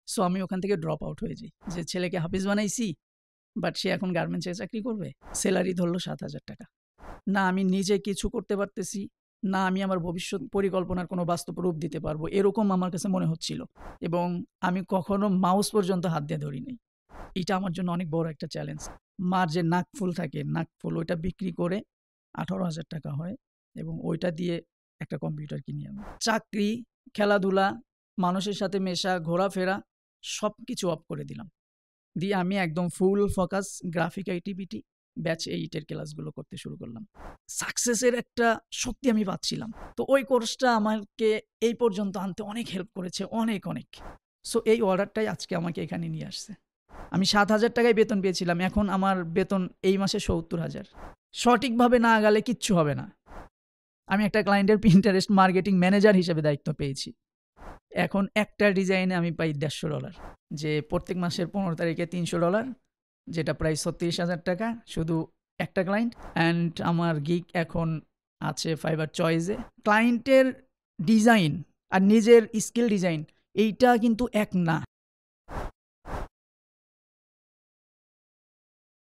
So আমি ওখান থেকে ড্রপ আউট হয়ে যাই, যে ছেলেকে হাফিজ বানাইছি বাট সে এখন গার্মেন্টসে চাকরি করবে, স্যালারি ধরলো 7,000 টাকা। না আমি নিজে কিছু করতে পারতেছি, না আমি আমার ভবিষ্যৎ পরিকল্পনার কোনো বাস্তব রূপ দিতে পারবো, এরকম আমার কাছে মনে হচ্ছিল। এবং আমি কখনো মাউস পর্যন্ত হাত দিয়ে ধরি নাই। এটা আমার জন্য অনেক বড় একটা চ্যালেঞ্জ। মার যে নাকফুল থাকে, নাকফুল ওইটা বিক্রি করে 18,000 টাকা হয় এবং ওইটা দিয়ে একটা কম্পিউটার কিনি আমি। চাকরি, খেলাধুলা, মানুষের সাথে মেশা, ঘোরাফেরা সব কিছু অফ করে দিলাম। দিয়ে আমি একদম ফুল ফোকাস গ্রাফিক আইটিভিটি ব্যাচ 8 এর ক্লাসগুলো করতে শুরু করলাম। সাকসেসের একটা শক্তি আমি পাচ্ছিলাম। তো ওই কোর্সটা আমাকে এই পর্যন্ত আনতে অনেক হেল্প করেছে, অনেক। সো এই অর্ডারটাই আজকে আমাকে এখানে নিয়ে আসছে। আমি 7,000 টাকায় বেতন পেয়েছিলাম, এখন আমার বেতন এই মাসে 70,000। সঠিকভাবে না গেলে কিচ্ছু হবে না। আমি একটা ক্লায়েন্টের পিন্টারেস্ট মার্কেটিং ম্যানেজার হিসেবে দায়িত্ব পেয়েছি। এখন একটা ডিজাইনে আমি পাই $150, যে প্রত্যেক মাসের 15 তারিখে $300, যেটা প্রায় 36,000 টাকা শুধু একটা ক্লায়েন্ট। অ্যান্ড আমার গিগ এখন আছে ফাইবার চয়েসে। ক্লায়েন্টের ডিজাইন আর নিজের স্কিল ডিজাইন এইটা কিন্তু এক না।